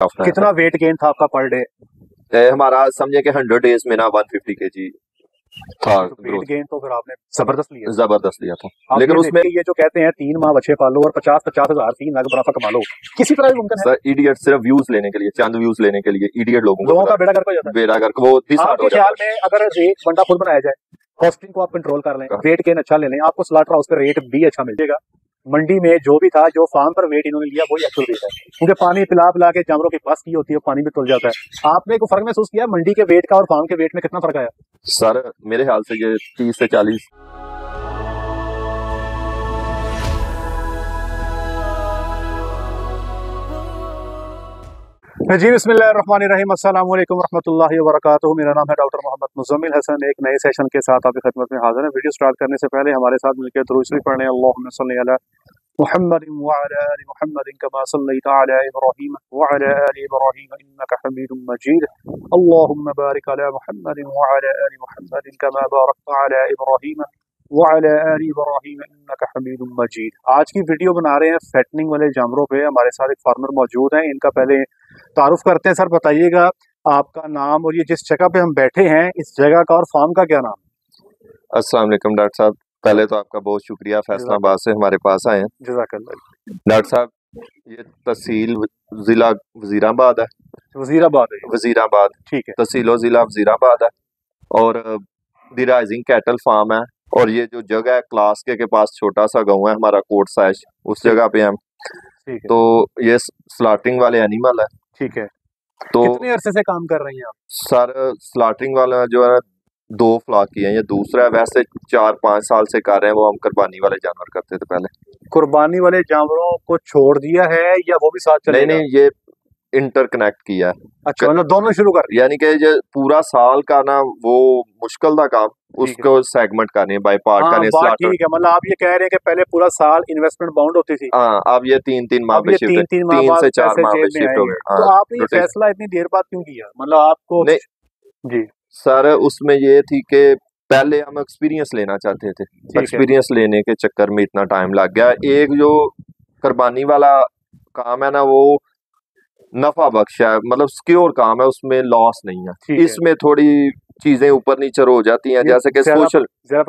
कितना weight gain था आपका पर डे? हमारा समझे कि 100 डेज में ना 150 केजी था वेट ग्रोथ। गेन तो फिर आपने जबरदस्त लिया था। आप लेकिन उसमें ये जो कहते हैं 3 माह बच्चे पालो और 50-50 हजार 3 लाख मुनाफा कमा लो, किसी तरह भी मुमकिन है? सर इडियट सिर्फ व्यूज लेने के लिए, चंद व्यूज लेने के लिए इडियट लोगों का बेड़ा गर्क हो जाता है। बेड़ा गर्क वो आपके ख्याल में अगर रेट बंडा फुल बनाया जाए, कॉस्टिंग को आप कंट्रोल कर लें, वेट गेन अच्छा ले लें, आपको स्लॉटर हाउस पे रेट भी अच्छा मिल जाएगा। मंडी में जो भी था, जो फार्म पर वेट इन्होंने लिया वही एक्चुअल रेट है, क्योंकि पानी पिला पिला के जानवरों की बस की होती है, पानी भी तुल जाता है। आपने कोई फर्क महसूस किया मंडी के वेट का और फार्म के वेट में कितना फर्क आया? सर मेरे ख्याल से ये 30 से 40। जी बिस्मिल्लाहिर्रहमानिर्रहीम, अस्सलाम वालेकुम रहमतुल्लाहि व बरकातुहू। मेरा नाम है डॉक्टर मोहम्मद मुज़म्मिल हसन। एक नए सेशन के साथ आपकी खिदमत में हाजिर है। वीडियो स्टार्ट करने से पहले हमारे साथ मिलकर दुरूद शरीफ पढ़ें। अल्लाहुम्मा सल्ली अला मुहम्मदिन व अला आलि मुहम्मदिन कमा सल्लैता अला इब्राहीम व अला आलि इब्राहीम इन्नका हमीदुम मजीद। अल्लाहुम्मा बारिक अला मुहम्मदिन व अला आलि मुहम्मदिन कमा बारकता अला इब्राहीम व अला आलि इब्राहीम इन्नका हमीदुम मजीद। आज की वीडियो बना रहे हैं फैटनिंग वाले जानवरों पे। हमारे साथ एक फार्मर मौजूद हैं, इनका पहले तारुफ करते हैं। सर बताइएगा आपका नाम और ये जिस जगह पे हम बैठे हैं इस जगह का और फार्म का क्या नाम है? अस्सलाम वालेकुम डॉक्टर साहब, पहले तो आपका बहुत शुक्रिया फैसलाबाद से हमारे पास आए हैं। जज़ाकल्लाह। डॉक्टर साहब ये तहसील जिला वजीराबाद है। वजीराबाद, ठीक है। तहसील और जिला वजीराबाद है और द राइजिंग कैटल फार्म है। और ये जो जगह है क्लास के पास छोटा सा गाँव है हमारा कोट साइश, उस जगह पे हम। तो ये स्लॉटिंग वाले एनिमल है, ठीक है। तो कितने अरसे से काम कर रही हैं आप? सर स्लॉटिंग वाला जो है 2 फ्लॉक की है, ये दूसरा है। वैसे 4-5 साल से कर रहे हैं, वो हम कुर्बानी वाले जानवर करते थे पहले। कुर्बानी वाले जानवरों को छोड़ दिया है या वो भी साथ चलेगा? नहीं, ये इंटरकनेक्ट किया है। अच्छा, मतलब दोनों शुरू कर, यानी कि ये पूरा साल का ना वो मुश्किल था काम, उसको सेगमेंट करने बाय पार्ट करने। ठीक है, मतलब आप ये कह रहे हैं कि पहले पूरा साल इन्वेस्टमेंट बाउंड होती थी। हाँ, अब ये 3-3 माह पे शिफ्ट, 3 से 4 माह पे शिफ्ट हो गए। तो आपने ये फैसला इतनी देर बाद क्यों किया? मतलब आपको जी सर उसमें ये थी कि पहले हम एक्सपीरियंस लेना चाहते थे, एक्सपीरियंस लेने के चक्कर में इतना टाइम लग गया। एक जो कुर्बानी वाला काम है ना वो नफा बख्श है, मतलब सिक्योर काम है, उसमें लॉस नहीं है। इसमें थोड़ी चीजें ऊपर नीचे हो जाती हैं, जैसे कि सोशल ज्यादा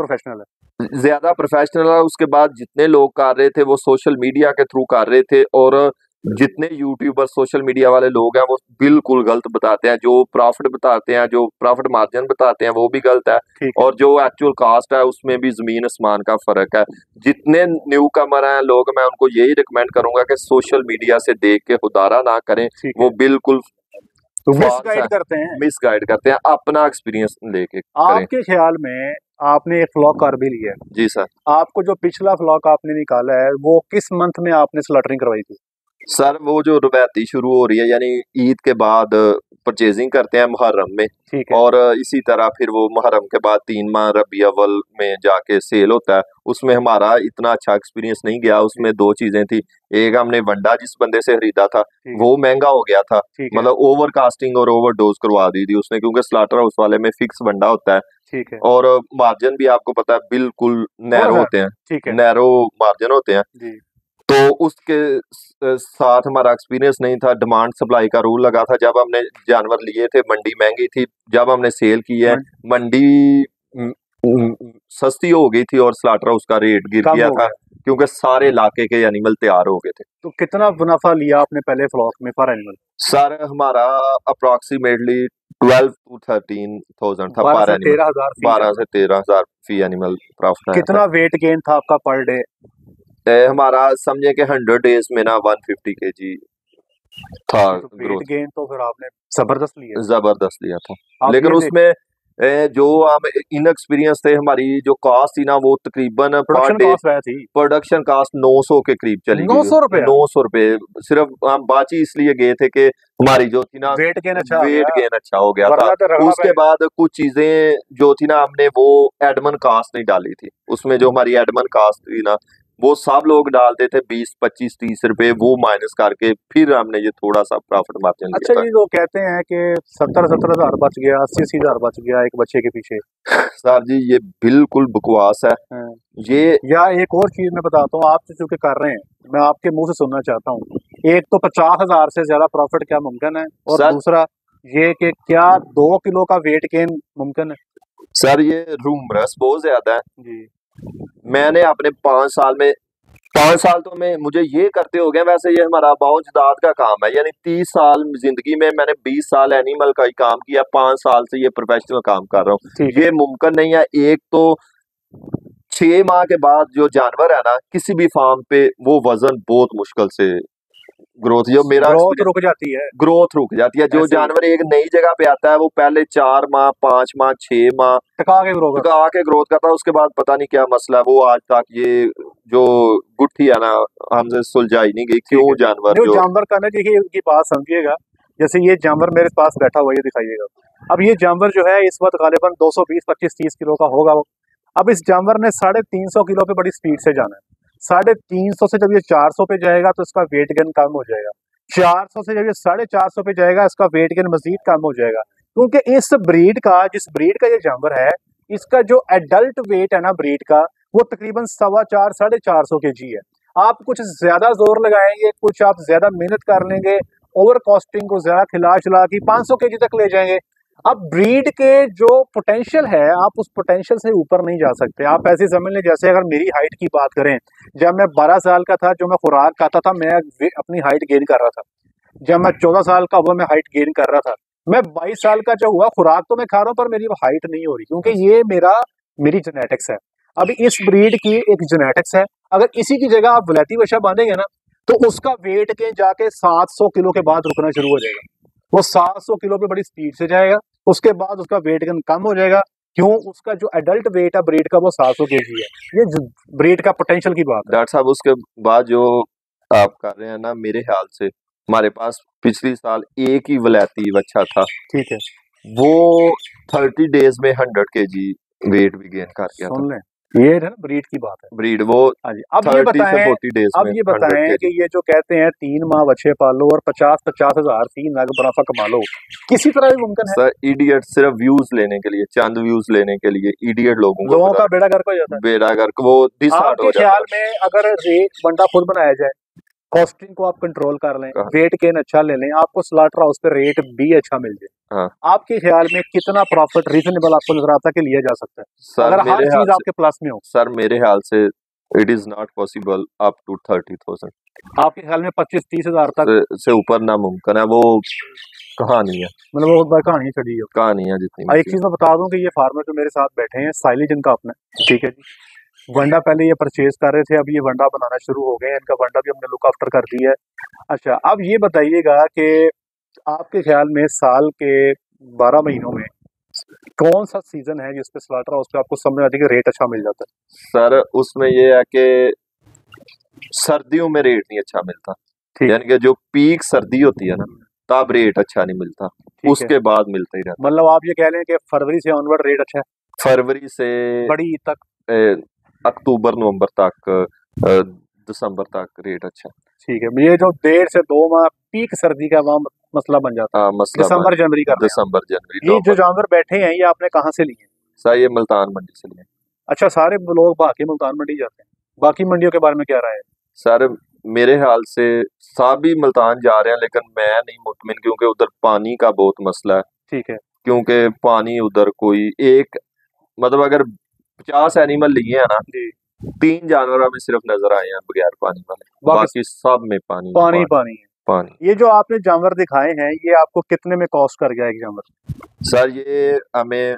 प्रोफेशनल है। उसके बाद जितने लोग कर रहे थे वो सोशल मीडिया के थ्रू कर रहे थे, और जितने यूट्यूबर सोशल मीडिया वाले लोग हैं वो बिल्कुल गलत बताते हैं। जो प्रॉफिट बताते हैं, जो प्रॉफिट मार्जिन बताते हैं वो भी गलत है, और जो एक्चुअल कास्ट है उसमें भी जमीन आसमान का फर्क है। जितने न्यू कमर हैं लोग, मैं उनको यही रिकमेंड करूंगा कि सोशल मीडिया से देख के खुदारा ना करें, वो बिल्कुल मिसगाइड करते हैं। अपना एक्सपीरियंस लेके करें। आपके ख्याल में आपने एक फ्लॉक कर भी लिया है? जी सर। आपको जो पिछला फ्लॉक आपने निकाला है वो किस मंथ में आपने स्लॉटरिंग करवाई थी? सर वो जो रवायती शुरू हो रही है, यानी ईद के बाद परचेजिंग करते हैं मुहर्रम में, और इसी तरह फिर वो मुहर्रम के बाद 3 माह रबी अव्वल में जाके सेल होता है। उसमें हमारा इतना अच्छा एक्सपीरियंस नहीं गया। उसमें 2 चीजें थी। एक, हमने वंडा जिस बंदे से खरीदा था वो महंगा हो गया था, मतलब ओवर कास्टिंग और ओवर डोज करवा दी थी उसने, क्योंकि स्लॉटर हाउस वाले में फिक्स वंडा होता है, ठीक है। और मार्जिन भी आपको पता है बिल्कुल नैरो होते हैं, नैरो मार्जिन होते हैं। तो उसके साथ हमारा एक्सपीरियंस नहीं था। डिमांड सप्लाई का रूल लगा था। जब हमने जानवर लिए थे मंडी महंगी थी, जब हमने सेल की है मंडी सस्ती हो गई थी और स्लॉटर हाउस का रेट गिर गया था, क्योंकि सारे इलाके के एनिमल तैयार हो गए थे। तो कितना मुनाफा लिया आपने पहले फ्लॉक में पर एनिमल? सर हमारा अप्रोक्सीमेटली 12 to 13,000 था पर एनिमल, 12 से 13,000 फी एनिमल प्रॉफिट। कितना वेट गेन था आपका पर डे? हमारा समझे कि 100 डेज में ना 150 केजी था ग्रोथ। गेन तो फिर आपने जबरदस्त लिया था। लेकिन उसमें जो हम इनएक्सपीरियंस थे, हमारी जो कास्ट थी ना वो तकरीबन प्रोडक्शन कास्ट 900 के करीब चली गई। 900 रुपए सिर्फ हम बाची इसलिए गए थे कि हमारी जो थी ना वेट गेन अच्छा हो गया था। उसके बाद कुछ चीजें जो थी ना हमने वो एडमन कास्ट नहीं डाली थी। उसमें जो हमारी एडमन कास्ट थी ना वो सब लोग डालते थे 20, 25, 30 रुपए, वो माइनस करके फिर हमने ये थोड़ा सा प्रॉफिट मार्जिन। अच्छा, ये लोग कहते हैं कि 70-70 हजार बच गया, 80-80 हजार बच गया एक बच्चे के पीछे। सर जी ये बिल्कुल बकवास है। ये या एक और चीज मैं बताता हूँ, आप चूंकि कर रहे हैं, मैं आपके मुंह से सुनना चाहता हूँ एक तो 50,000 से ज्यादा प्रॉफिट क्या मुमकिन है, और सर दूसरा ये कि क्या 2 किलो का वेट गेन मुमकिन है? सर ये रूमरस बहुत ज्यादा है। जी मैंने अपने 5 साल में 5 साल तो मैं मुझे ये करते हो गए, वैसे ये हमारा बाउंसदाद का काम है, यानी 30 साल जिंदगी में मैंने 20 साल एनिमल का ही काम किया, 5 साल से ये प्रोफेशनल काम कर रहा हूँ। ठीक है। ये मुमकिन नहीं है। एक तो 6 माह के बाद जो जानवर है ना किसी भी फार्म पे, वो वजन बहुत मुश्किल से ग्रोथ, जो मेरा ग्रोथ रुक जाती है। ग्रोथ रुक जाती है। जो ऐसे ही जानवर एक नई जगह पे आता है वो पहले 4 माह 5 माह 6 माह टका के ग्रो करता आके ग्रोथ करता है, उसके बाद पता नहीं क्या मसला है, वो आज तक ये जो गुत्थी है ना हमसे सुलझाई नहीं गई, क्यों है। जानवर नहीं, वो जो जानवर का ना, देखिए उनकी बात समझिएगा। जैसे ये जानवर मेरे पास बैठा हुआ है, ये दिखाइएगा। अब ये जानवर जो है इस वक्त गालिबन 220, 25, 30 किलो का होगा वो। अब इस जानवर ने 350 किलो पे बड़ी स्पीड से जाना है। 350 से जब ये 400 पे जाएगा तो इसका वेट गेन कम हो जाएगा। 400 से जब ये 450 पे जाएगा इसका वेट गेन मजीद कम हो जाएगा, क्योंकि इस ब्रीड का, जिस ब्रीड का ये जानवर है, इसका जो एडल्ट वेट है ना ब्रीड का, वो तकरीबन 4.25 450 kg है। आप कुछ ज्यादा जोर लगाएंगे, कुछ आप ज्यादा मेहनत कर लेंगे, ओवर कॉस्टिंग को ज्यादा खिला खिला के 500 kg तक ले जाएंगे। अब ब्रीड के जो पोटेंशियल है, आप उस पोटेंशियल से ऊपर नहीं जा सकते। आप ऐसे समझ लें, जैसे अगर मेरी हाइट की बात करें, जब मैं 12 साल का था, जो मैं खुराक खाता था, मैं अपनी हाइट गेन कर रहा था। जब मैं 14 साल का हुआ, मैं हाइट गेन कर रहा था। मैं 22 साल का जो हुआ, खुराक तो मैं खा रहा हूँ पर मेरी हाइट नहीं हो रही, क्योंकि ये मेरी जेनेटिक्स है। अब इस ब्रीड की एक जेनेटिक्स है। अगर इसी की जगह आप वलैती वशा बांधेंगे ना, तो उसका वेट के जाके 700 किलो के बाद रुकना शुरू हो जाएगा। वो 700 किलो पे बड़ी स्पीड से जाएगा, उसके बाद उसका वेट गेन कम हो जाएगा। क्यों? उसका जो एडल्ट वेट है ब्रीड का वो 700 kg है। ये ब्रीड का पोटेंशियल की बात है। डॉक्टर साहब उसके बाद जो आप कर रहे हैं ना, मेरे ख्याल से हमारे पास पिछली साल एक ही वलैती बच्चा था, ठीक है, वो 30 डेज में 100 kg वेट भी गेन कर गया था। सुन लें, ये है ना ब्रीड की बात है। ब्रीड वो हाँ जी। अब ये 30 से बताएं 40 डेज अब में ये 100 बताएं kg। कि ये जो कहते हैं 3 माह बच्चे पालो और 50-50 हजार 3 लाख मुनाफा कमा लो, किसी तरह भी मुमकिन है? सर इडियट, सिर्फ व्यूज लेने के लिए, चंद व्यूज लेने के लिए इडियट लोगों का बेड़ा गर्क हो जाता है। बेड़ा गर्क, वो डिसहार्ट आपके हो जाता ख्याल में अगर रेट बंदा खुद बनाया जाए, कॉस्टिंग को आप कंट्रोल कर लें, है। वेट गेन अच्छा ले लें, आपको स्लॉटर हाउस पे रेट भी अच्छा मिल जाए, हाँ आपके ख्याल में कितना प्रॉफिट रीजनेबल आपको नजर आता है कि लिया जा सकता है, सर अगर हर मेरे ख्याल चीज से आपके प्लस में हो? सर मेरे ख्याल से it is not possible up to 30,000 आपके ख्याल में 25-30 हजार तक से ऊपर नामुमकिन है। वो कहानी है, मतलब वो बार कहानी चढ़ी है? कहानी है जितनी एक मर्जी। चीज मैं बता दूं कि ये फार्मर जो मेरे साथ बैठे हैं, साइलेज इनका अपना है, ठीक है जी। वंडा पहले ये परचेज कर रहे थे, अब ये वंडा बनाना शुरू हो गए हैं, इनका वंडा भी हमने लुक आफ्टर कर दिया है। अच्छा, अब ये बताइएगा कि आपके ख्याल में साल के 12 महीनों में कौन सा सीजन है जिसपे स्लॉटर हाउस पे आपको समझ आती है कि रेट अच्छा मिल जाता है? सर उसमें ये है कि सर्दियों में रेट नहीं अच्छा मिलता, ठीक यानी कि जो पीक सर्दी होती है ना तब रेट अच्छा नहीं मिलता, है। उसके बाद मिलता ही रहता। मतलब आप ये कह रहे हैं कि फरवरी से ऑनवर्ड रेट अच्छा है, फरवरी से बड़ी ईद तक? अक्टूबर नवंबर तक, दिसंबर तक रेट अच्छा। ठीक है। ये जो 1.5 से 2 माह पीक सर्दी का वहाँ मसला बन जाता है, हाँ मसला दिसंबर जनवरी कर रहे हैं दिसंबर जनवरी आप। ये जो नवंबर। जानवर बैठे हैं ये आपने कहाँ से लिए हैं? सर ये मुल्तान मंडी से लिए। अच्छा, सारे लोग बाकी मुल्तान मंडी जाते हैं, बाकी मंडियों के बारे में क्या राय है? सर मेरे ख्याल से सभी मुल्तान जा रहे हैं, लेकिन मैं नहीं मुतमिन, क्योंकि उधर पानी का बहुत मसला है। ठीक है। क्योंकि पानी उधर कोई एक, मतलब अगर 50 एनिमल लिए हैं ना, जी, 3 जानवर हमें सिर्फ नजर आए हैं बगैर पानी वाले, बाकी सब में पानी पानी पानी है। पानी। ये जो आपने जानवर दिखाए हैं ये आपको कितने में कॉस्ट कर गया एक जानवर? सर ये हमें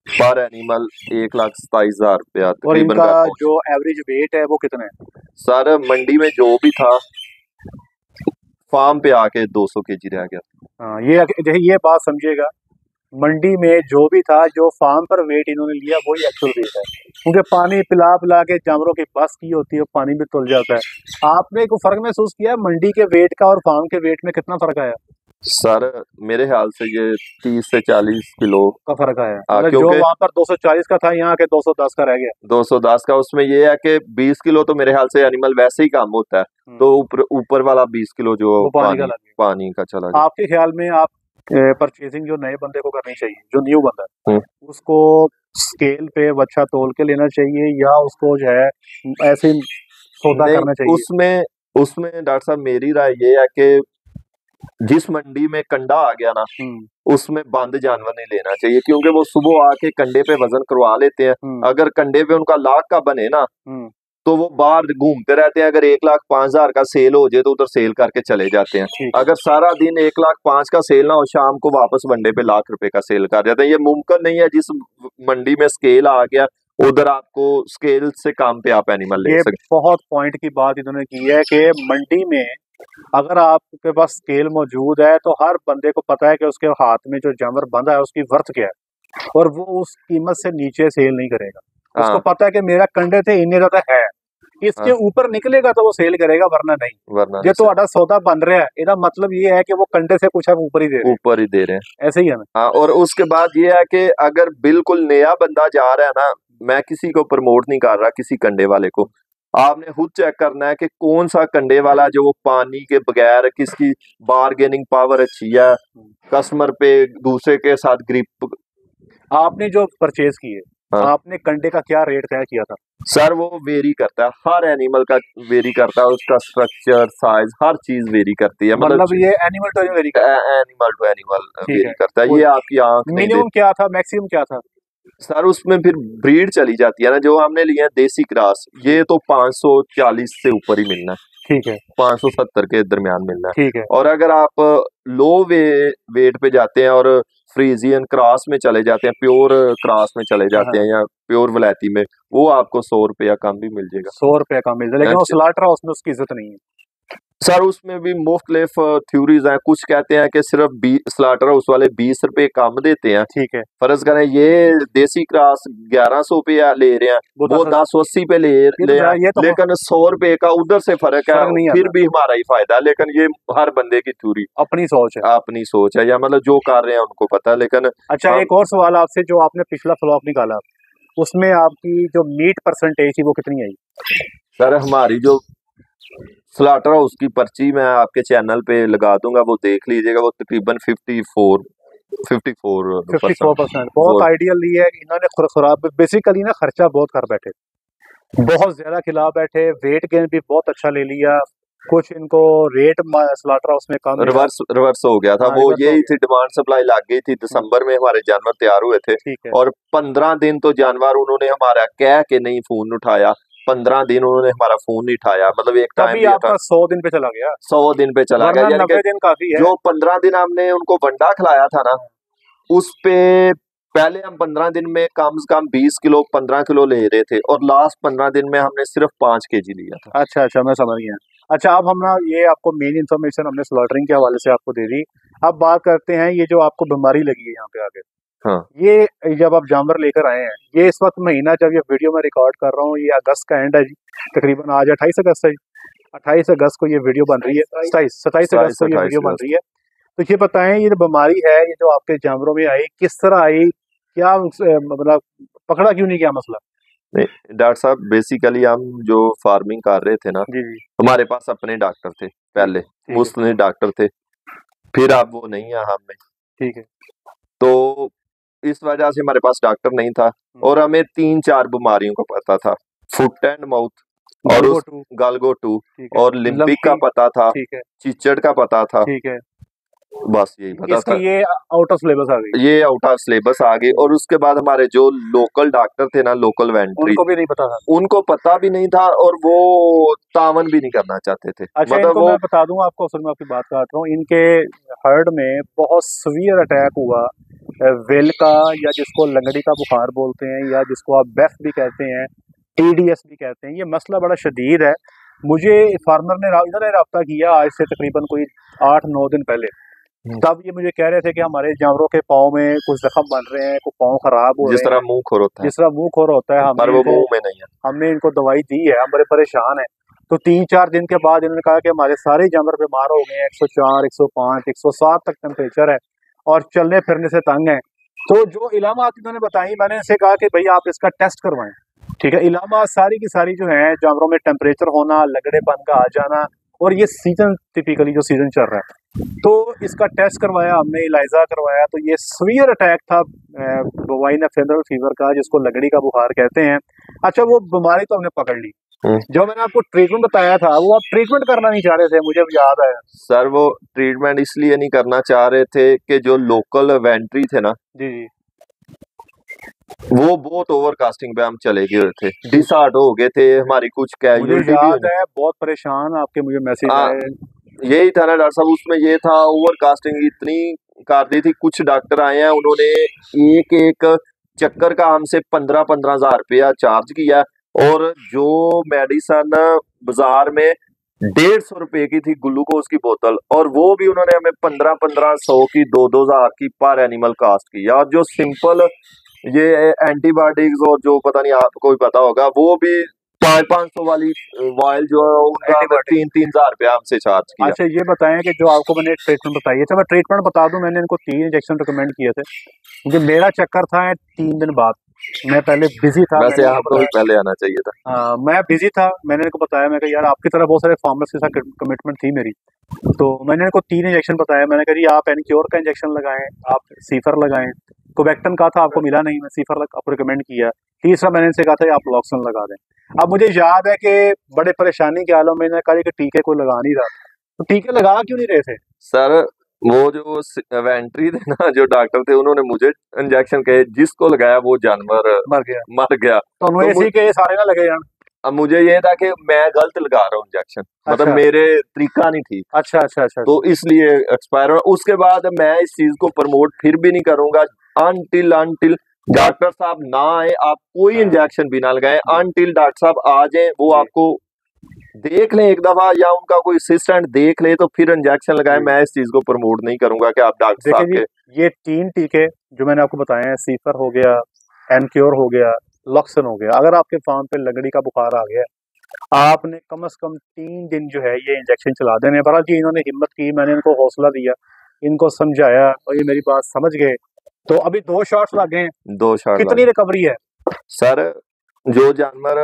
पर एनिमल 1,27,000 रुपया और तकरीबन इनका का जो एवरेज वेट है वो कितना है? सर मंडी में जो भी था फार्म पे आके 200 kg रह गया। हाँ, ये बात समझिएगा, मंडी में जो भी था, जो फार्म पर वेट इन्होंने लिया वही एक्चुअल वेट है, क्योंकि पानी पिला पिला के जानवरों की बस की होती है, पानी भी तुल जाता है। आपने कोई फर्क महसूस किया मंडी के वेट का और फार्म के वेट में कितना फर्क आया? सर मेरे ख्याल से ये 30 से 40 किलो का फर्क आया, मतलब जो क्योंकि वहाँ पर 240 का था यहाँ के 210 का रह गया। 210 का। उसमें ये है कि 20 किलो तो मेरे ख्याल से एनिमल वैसे ही कम होता है, तो ऊपर वाला 20 किलो जो वो पानी का चला गया। आपके ख्याल में आप परचेजिंग जो नए बंदे को करनी चाहिए, जो न्यू बंदा है, उसको स्केल पे बच्चा तोल के लेना चाहिए या उसको जो है ऐसे ही सौदा करना चाहिए? उसमें उसमें डॉक्टर साहब मेरी राय ये है कि जिस मंडी में कंडा आ गया ना, उसमें बंद जानवर नहीं लेना चाहिए, क्योंकि वो सुबह आके कंडे पे वजन करवा लेते हैं। अगर कंडे पे उनका लाख का बने ना, तो वो बाहर घूमते रहते हैं। अगर 1,05,000 का सेल हो जाए तो उधर सेल करके चले जाते हैं। अगर सारा दिन 1,05,000 का सेल ना हो, शाम को वापस मंडे पे ₹1,00,000 का सेल कर जाते हैं। ये मुमकिन नहीं है जिस मंडी में स्केल आ गया उधर आपको स्केल से काम पे आप एनिमल ले सकते। बहुत पॉइंट की बात इन्होंने की है कि मंडी में अगर आपके पास स्केल मौजूद है तो हर बंदे को पता है कि उसके हाथ में जो जानवर बंधा है उसकी वर्थ क्या है, और वो उस कीमत से नीचे सेल नहीं करेगा। उसको पता है कि मेरा कंडे थे इन्ने ज्यादा है, इसके ऊपर निकलेगा तो वो सेल करेगा, वरना नहीं। ये तो आधा सौदा बन रहा है, इसका मतलब ये है कि वो कंडे से कुछ ऊपर ही दे रहे हैं। ऐसे ही है ना। हाँ, और उसके बाद ये है कि अगर बिल्कुल नया बंदा जा रहा है ना, मैं किसी को प्रमोट नहीं कर रहा, किसी कंडे वाले को, आपने खुद चेक करना है कि कौन सा कंडे वाला जो वो पानी के बगैर, किसकी बार्गेनिंग पावर अच्छी है, कस्टमर पे दूसरे के साथ ग्रिप। आपने जो परचेज किए, आपने कंडे का क्या रेट तय किया था? सर वो वेरी करता है, हर एनिमल का वेरी करता है, उसका स्ट्रक्चर, साइज, हर चीज वेरी करती है। मतलब ये एनिमल टू वेरी करता है। ये आपकी आंख मिनिमम क्या था, मैक्सिमम क्या था? सर उसमें फिर ब्रीड चली जाती है ना, जो हमने लिया है देसी क्रॉस, ये तो 540 से ऊपर ही मिलना है। ठीक है। 570 के दरमियान मिलना है। ठीक है। और अगर आप लो वेट पे जाते हैं और फ्रीजियन क्रॉस में चले जाते हैं, प्योर क्रॉस में चले जाते हैं, या प्योर वलैती में, वो आपको 100 रुपया कम भी मिल जाएगा। 100 रुपया कम मिल जाएगा, लेकिन वो स्लॉटर हाउस में उसकी इज्जत नहीं है। सर उसमें भी मुख्तलिफ थ्योरीज हैं। कुछ कहते हैं कि सिर्फ स्लॉटर हाउस वाले 20 रुपए कम देते हैं। ठीक है। फर्ज करें ये देसी क्रॉस 1100 पे ले रहे हैं, वो 1080 पे ले रहे हैं, लेकिन 100 रुपए का उधर से फर्क है, फिर भी हमारा ही फायदा है। लेकिन ये हर बंदे की थ्योरी, अपनी सोच है, या मतलब जो कर रहे हैं उनको पता है। लेकिन अच्छा, एक और सवाल आपसे, जो आपने पिछला फ्लॉक निकाला उसमें आपकी जो मीट परसेंटेज थी वो कितनी आई? सर हमारी जो स्लॉटर हाउस की पर्ची मैं आपके चैनल पे लगा दूंगा, वो देख लीजिएगा, वो तकरीबन 54%। बहुत आइडियल है। इन्होंने खुराक बेसिकली ना खर्चा बहुत कर बैठे, बहुत ज्यादा खिला बैठे, वेट गेन भी बहुत अच्छा ले लिया, कुछ इनको रेट स्लॉटर हाउस में कम रिवर्स हो गया था। वो यही थी, डिमांड सप्लाई लग गई थी। दिसंबर में हमारे जानवर तैयार हुए थे, और 15 दिन तो जानवर उन्होंने हमारा कह के नहीं फोन उठाया। 15 दिन उन्होंने हमारा फोन नहीं उठाया, मतलब एक टाइम आपका 100 दिन पे चला गया। 100 दिन पे चला गया, यानी 90 दिन काफी है। जो 15 दिन हमने उनको बंडा खिलाया था ना, उस पे पहले हम 15 दिन में कम से कम 20 किलो 15 किलो ले रहे थे, और लास्ट 15 दिन में हमने सिर्फ 5 kg लिया था। अच्छा, मैं समझ गया। अच्छा, अब हम ना ये आपको मेन इन्फॉर्मेशन हमने स्लॉटरिंग के हवाले से आपको दे दी। अब बात करते हैं ये जो आपको बीमारी लगी है यहाँ पे आगे। हाँ। ये जब आप जानवर लेकर आए हैं, ये इस वक्त महीना जब ये वीडियो में रिकॉर्ड कर रहा हूँ, ये अगस्त का एंड है जी, तकरीबन आज 28 अगस्त है। 28 अगस्त को ये वीडियो बन रही है, 27 अगस्त को ये वीडियो बन रही है। तो ये बताएं, ये जो बीमारी है, ये जो आपके जानवरों में आई, किस तरह आई, क्या मतलब पकड़ा क्यों नहीं गया मसला? नहीं डॉक्टर साहब, बेसिकली हम जो फार्मिंग कर रहे थे ना, हमारे पास अपने डॉक्टर थे, पहले मुस्लिम डॉक्टर थे, फिर अब वो नहीं है हम में। ठीक है। तो इस वजह से हमारे पास डॉक्टर नहीं था, और हमें 3-4 बीमारियों का पता था। फुट एंड माउथ, और गालगो 2, और लिम्पिक का पता था, चिचड़ का पता था, बस यही पता था। ये आउट ऑफ सिलेबस आ गई, ये आउट ऑफ सिलेबस आ गई। और उसके बाद हमारे जो लोकल डॉक्टर थे ना, लोकल वेंट्री, उनको भी नहीं पता था। उनको पता भी नहीं था, और वो तावन भी नहीं करना चाहते थे। अच्छा, मतलब वो मैं बता दूंगा आपको, असल में आपकी बात कर रहा हूँ, इनके हर्ड में बहुत सीवियर अटैक हुआ वेल का, या जिसको लंगड़ी का बुखार बोलते हैं, या जिसको आप बेफ भी कहते हैं, TDS भी कहते हैं। ये मसला बड़ा शदीद है। मुझे फार्मर ने इधर रब्ता किया आज से तकरीबन कोई 8-9 दिन पहले, तब ये मुझे कह रहे थे कि हमारे जानवरों के पाँव में कुछ जख्म बन रहे हैं, कुछ पाँव खराब हो रहे हैं, जिस तरह मुंह खोर होता है, जिस तरह मुंह खोर होता है, पर वो मुंह में नहीं है। हमने इनको दवाई दी है, हम बड़े परेशान हैं। तो 3-4 दिन के बाद इन्होंने कहा कि हमारे सारे जानवर बीमार हो गए हैं, 104, 105, 107 तक टेम्परेचर है, और चलने फिरने से तंग है। तो जो इलामात इन्होंने बताई, मैंने इनसे कहा कि भाई आप इसका टेस्ट करवाएं। ठीक है, इलामात सारी की सारी जो है, जानवरों में टेम्परेचर होना, लगड़ेपन का आ जाना, और ये सीजन टिपिकली जो सीजन चल रहा है, तो इसका टेस्ट करवाया हमने, इलाइजा करवाया, तो ये सीवियर अटैक था बोवाइन फेमरल फीवर का, जिसको लगड़ी का बुखार कहते हैं। अच्छा, वो बीमारी तो हमने पकड़ ली, जो मैंने आपको ट्रीटमेंट बताया था वो आप ट्रीटमेंट करना नहीं चाह रहे थे, मुझे अब याद आया। सर वो ट्रीटमेंट इसलिए नहीं करना चाह रहे थे कि जो लोकल वेंट्री थे ना, जी जी, वो बहुत ओवर कास्टिंग पे हम चले गए थे, डिसहार्ट हो गए थे, हमारी कुछ मुझे कैजुअलिटी भी याद है, बहुत परेशान आपके मुझे मैसेज हाँ, आए। यही था ना डॉक्टर साहब, उसमें ये था ओवर कास्टिंग इतनी कर दी थी। कुछ डॉक्टर आए हैं, उन्होंने एक एक चक्कर का हमसे 15-15 हजार रुपया चार्ज किया, और जो मेडिसन बाजार में 150 रुपए की थी ग्लूकोज की बोतल, और वो भी उन्होंने हमें 1500 की 2-2 हजार की पर एनिमल कास्ट की। और जो सिंपल ये एंटीबायोटिक्स और जो पता नहीं आपको भी पता होगा, वो भी 500-500 वाली वायल जो है उनका हमें एंटीबायोटिक। 3-3 हजार रुपया हमसे चार्ज किया। अच्छा ये बताएं कि जो आपको मैंने ट्रीटमेंट बताई है, तो मैं ट्रीटमेंट बता दूं, मैंने इनको 3 इंजेक्शन रिकमेंड किए थे, क्योंकि मेरा चक्कर था 3 दिन बाद। मैं पहले बिजी था, वैसे मैंने इनको आपको भी बताया। पहले आना चाहिए था। हाँ मैं बिजी था, मैंने इनको बताया, मैं कहा यार आपकी तरह बहुत सारे फार्मर्स के साथ कमिटमेंट थी मेरी, तो मैंने इनको 3 इंजेक्शन बताया। मैंने कहा जी आप एनक्योर का इंजेक्शन लगाएं, आप सीफर लगाएं। कोवैक्टन का था, आपको मिला नहीं, मैं सीफर आपको रिकमेंड किया। तीसरा मैंने इनसे कहा था आप लॉक्सन लगा दें। अब मुझे याद है कि बड़े परेशानी के हालों में मैंने कहा कि टीके कोई लगा नहीं रहा, तो टीके लगा क्यों नहीं रहे थे? सर वो जो वेंट्री थे ना, जो डॉक्टर थे, उन्होंने मुझे इंजेक्शन कहे, जिसको लगाया वो जानवर मर गया। मर गया। तो तो उन्हें के सारे ना लगे यार। अब मुझे ये था कि मैं गलत लगा रहा हूँ इंजेक्शन, मतलब अच्छा मेरे तरीका नहीं ठीक, अच्छा अच्छा अच्छा तो इसलिए एक्सपायर हुआ। उसके बाद मैं इस चीज को प्रमोट फिर भी नहीं करूंगा अनटिल अनटिल डॉक्टर साहब ना आए, आप कोई हाँ, इंजेक्शन भी ना लगाएं, जी अनटिल डॉक्टर साहब आ जाए, वो जी आपको देख लें एक दफा, या उनका कोई असिस्टेंट देख ले, तो फिर इंजेक्शन लगाएं। जी। मैं इस चीज को प्रमोट नहीं करूंगा कि आप डॉक्टर देखिए साहब जी, के। ये 3 टीके जो मैंने आपको बताए हैं, सीफर हो गया, एनक्योर हो गया, लॉक्सन हो गया, अगर आपके फार्म पे लगड़ी का बुखार आ गया, आपने कम से कम 3 दिन जो है ये इंजेक्शन चला देने हैं। बहरहाल जी इन्होंने हिम्मत की, मैंने इनको हौसला दिया, इनको समझाया और ये मेरी बात समझ गए। तो अभी 2 शॉट्स लग गए हैं। 2 शॉट कितनी लगे रिकवरी है? सर। जो जानवर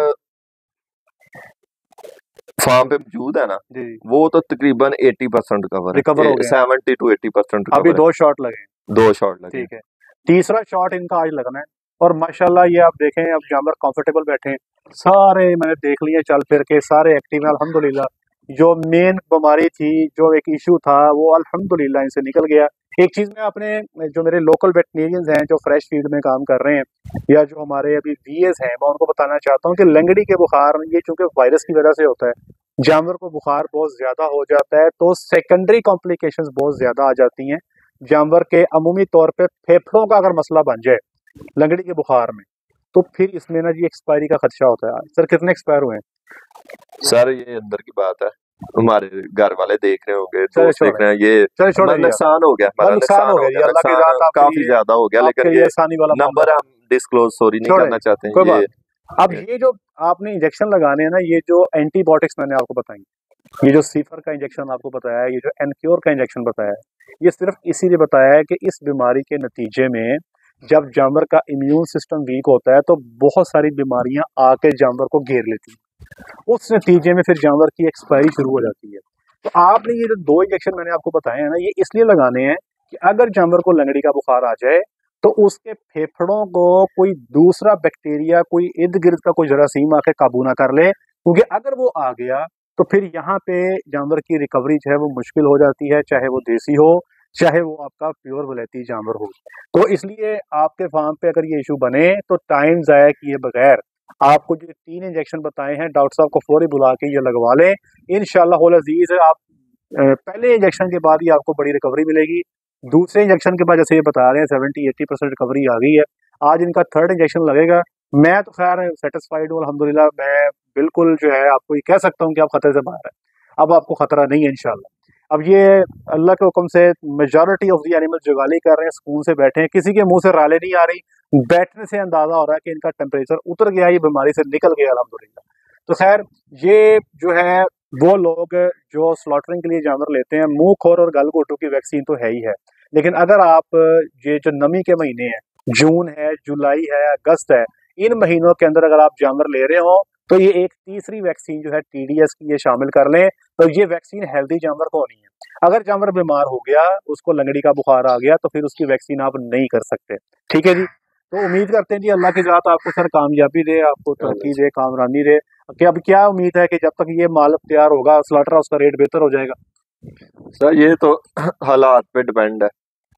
फार्म पे मौजूद है ना, जी वो तो तकरीबन 80% कवर रिकवर है, हो गए हैं। 70 to 80% अभी कवर 2 शॉट लगे हैं। है। 2 शॉट लगे हैं। ठीक है, तीसरा शॉट इनका आज लगना है। और माशाल्लाह ये आप देखें, अब जानवर कंफर्टेबल बैठे हैं, सारे मैंने देख लिए चल फिर के, सारे एक्टिव हैं अल्हम्दुलिल्लाह। जो मेन बीमारी थी, जो एक इशू था, वो अल्हम्दुलिल्लाह इनसे निकल गया। एक चीज़ मैं अपने जो मेरे लोकल वेटनेरियंस हैं जो फ्रेश फील्ड में काम कर रहे हैं, या जो हमारे अभी वीएस हैं, मैं उनको बताना चाहता हूँ कि लंगड़ी के बुखार ये चूंकि वायरस की वजह से होता है, जानवर को बुखार बहुत ज्यादा हो जाता है, तो सेकेंडरी कॉम्प्लिकेशंस बहुत ज्यादा आ जाती हैं जानवर के। अमूमी तौर पे फेफड़ों का अगर मसला बन जाए लंगड़ी के बुखार में, तो फिर इसमें ना जी एक्सपायरी का खदशा होता है। सर कितने एक्सपायर हुए हैं? सर ये अंदर की बात है, हमारे घर वाले देख रहे होंगे, चले दोस्त देख छोड़े, रहे हैं, ये चले छोड़े हमारा जी, नुकसान हो गया, बस हमारा नुकसान नुकसान हो हो गया जी, गया, अल्लाह की नुकसान रात आपके काफी लिए, ज्यादा हो गया, लेकिन आपके लिए ये आसानी वाला मामला नंबर हम डिस्क्लोज सॉरी नहीं छोड़े, करना चाहते कोई ये, बात नहीं। अब ये जो आपने इंजेक्शन लगाने हैं ना, ये जो एंटीबायोटिक्स मैंने आपको बताई, ये जो सीफर का इंजेक्शन आपको बताया है, ये जो एनक्योर का इंजेक्शन बताया है, ये सिर्फ इसीलिए बताया है कि इस बीमारी के नतीजे में जब जानवर का इम्यून सिस्टम वीक होता है तो बहुत सारी बीमारियां आके जानवर को घेर लेती हैं, उस नतीजे में फिर जानवर की एक्सपायरी शुरू हो जाती है। तो आपने ये जो 2 इंजेक्शन मैंने आपको बताए हैं ना, ये इसलिए लगाने हैं कि अगर जानवर को लंगड़ी का बुखार आ जाए तो उसके फेफड़ों को कोई दूसरा बैक्टीरिया, कोई इर्द गिर्द का कोई जरासीम आके काबू ना कर ले, क्योंकि अगर वो आ गया तो फिर यहाँ पे जानवर की रिकवरी जो है वो मुश्किल हो जाती है, चाहे वो देसी हो, चाहे वो आपका प्योर वलैती जानवर हो। तो इसलिए आपके फार्म पे अगर ये इशू बने तो टाइम ज़ाया किए बगैर आपको जो 3 इंजेक्शन बताए हैं, डॉक्टर साहब को फौरी बुला के ये लगवा लें। इंशाअल्लाह अज़ीज़ आप पहले इंजेक्शन के बाद ही आपको बड़ी रिकवरी मिलेगी। दूसरे इंजेक्शन के बाद जैसे ये बता रहे हैं 70-80% रिकवरी आ गई है। आज इनका 3rd इंजेक्शन लगेगा। मैं तो खैर सेटिस्फाइड हूँ अल्हम्दुलिल्लाह। मैं बिल्कुल जो है आपको ये कह सकता हूँ कि आप खतरे से बाहर हैं। अब आपको खतरा नहीं है इंशाअल्लाह। अब ये अल्लाह के हुक्म से मेजॉरिटी ऑफ द एनिमल्स जुगाली कर रहे हैं, सुकून से बैठे हैं, किसी के मुंह से राले नहीं आ रही। बैठने से अंदाजा हो रहा है कि इनका टेम्परेचर उतर गया, ये बीमारी से निकल गया अल्हम्दुलिल्लाह। तो खैर ये जो है वो लोग जो स्लॉटरिंग के लिए जानवर लेते हैं, मुंह खोर और गल घोटू की वैक्सीन तो है ही है, लेकिन अगर आप ये जो नमी के महीने हैं, जून है, जुलाई है, अगस्त है, इन महीनों के अंदर अगर आप जानवर ले रहे हो तो ये एक तीसरी वैक्सीन जो है टीडीएस की ये शामिल कर लें। तो ये वैक्सीन हेल्दी जानवर को होनी है। अगर जानवर बीमार हो गया, उसको लंगड़ी का बुखार आ गया, तो फिर उसकी वैक्सीन आप नहीं कर सकते। ठीक है जी। तो उम्मीद करते हैं जी अल्लाह की ज़ात आपको सर कामयाबी दे, आपको तरक्की दे, कामरानी दे। कि अब क्या उम्मीद है कि जब तक ये माल तैयार होगा स्लॉटर हाउस का रेट बेहतर हो जाएगा? सर ये तो हालात पे डिपेंड है।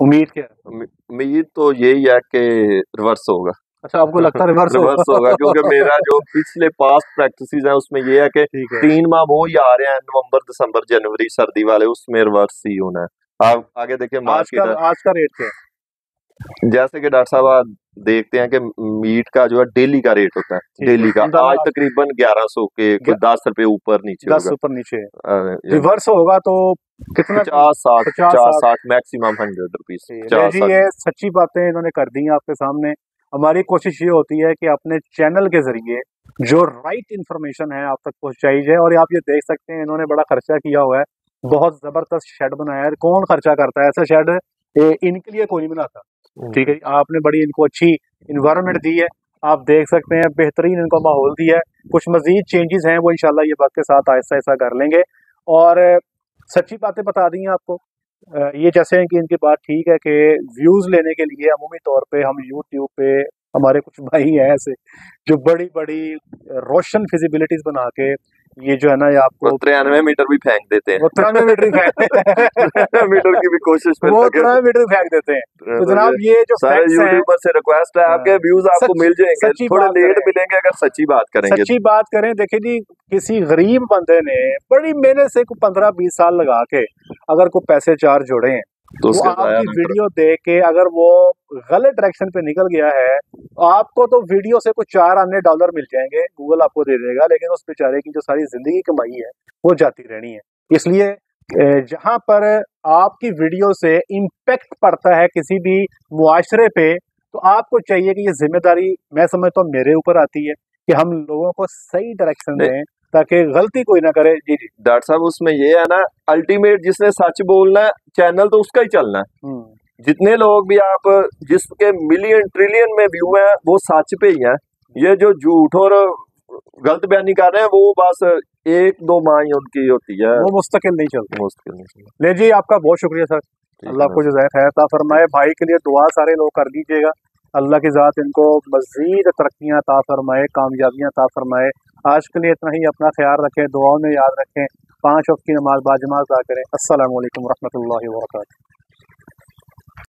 उम्मीद क्या है? उम्मीद तो यही है कि रिवर्स होगा। अच्छा, आपको लगता है रिवर्स रिवर्स होगा क्योंकि मेरा जो पिछले पास्ट प्रैक्टिसेस हैं उसमें ये है कि ठीक है। 3 माह वो ही आ रहे हैं, नवंबर दिसंबर जनवरी सर्दी वाले, उसमें रिवर्स ही होना है। आप आगे देखिए मार्केट आज का रेट क्या है? जैसे कि डॉक्टर साहब आप देखते हैं कि मीट का जो है डेली का रेट होता है, डेली का आज तकरीबन 1100 के कुछ 10 रुपए ऊपर नीचे 10 होगा। ऊपर नीचे रिवर्स होगा तो कितना? 50-60 मैक्सिमम 100 रुपीज। जी, ये सच्ची बातें इन्होंने कर दी आपके सामने। हमारी कोशिश ये होती है कि अपने चैनल के जरिए जो राइट इन्फॉर्मेशन है आप तक पहुंचाई जाए। और आप ये देख सकते हैं इन्होंने बड़ा खर्चा किया हुआ है, बहुत जबरदस्त शेड बनाया है। कौन खर्चा करता है ऐसा शेड? इनके लिए कोई नहीं बनाता। ठीक है, आपने बड़ी इनको अच्छी इन्वायरमेंट दी है, आप देख सकते हैं बेहतरीन इनको माहौल दिया है। कुछ मजीद चेंजेस हैं वो इंशाल्लाह ये वक्त के साथ आहिस्ता आहिस्ता कर लेंगे। और सच्ची बातें बता दी हैं आपको। ये जैसे हैं कि इनकी बात ठीक है कि व्यूज लेने के लिए अमूमी तौर पे हम यूट्यूब पे हमारे कुछ भाई हैं ऐसे जो बड़ी बड़ी रोशन फिजिबिलिटीज बना के ये जो है ना ये आपको 93 मीटर भी फेंक देते हैं। वो 93 मीटर ही फेंक मीटर की भी कोशिश में वो 93 मीटर फेंक देते हैं। तो जनाब ये जो सारे यूट्यूबर से रिक्वेस्ट है आपके व्यूज आपको मिल जाएंगे, थोड़े लेट मिलेंगे अगर सच्ची बात करेंगे। सच्ची बात करें, देखिए जी, किसी गरीब बंदे ने बड़ी मेहनत से 15-20 साल लगा के अगर कोई पैसे 4 जोड़े हैं तो आपकी वीडियो देख के अगर वो गलत डायरेक्शन पे निकल गया है, आपको तो वीडियो से कुछ 4 अन्य डॉलर मिल जाएंगे, गूगल आपको दे देगा, लेकिन उस बेचारे की जो सारी जिंदगी कमाई है वो जाती रहनी है। इसलिए जहां पर आपकी वीडियो से इम्पैक्ट पड़ता है किसी भी मुआशरे पे, तो आपको चाहिए कि ये जिम्मेदारी मैं समझता हूँ मेरे ऊपर आती है कि हम लोगों को सही डायरेक्शन दें ताकि गलती कोई ना करे। जी जी डॉक्टर साहब, उसमें ये है ना, अल्टीमेट जिसने सच बोलना है चैनल तो उसका ही चलना है। जितने लोग भी आप जिसके मिलियन ट्रिलियन में व्यू है वो सच पे ही है। ये जो झूठ और गलत बयानी कर रहे हैं वो बस 1-2 माह ही उनकी होती है, वो मुस्तकिल नहीं चलती। मुश्किल नहीं। ले जी, आपका बहुत शुक्रिया सर, अल्लाह को जज़ाए खैर अता फरमाए। भाई के लिए दुआ सारे लोग कर लीजिएगा, अल्लाह की ज़ात इनको मज़ीद तरक्कियाँ अता फरमाए, कामयाबियाँ अता फरमाए। आज के लिए इतना ही, अपना ख्याल रखें, दुआओं में याद रखें, 5 वक्त की नमाज बाजमात अदा करें। अस्सलामु अलैकुम रहमतुल्लाहि व बरकातुहू।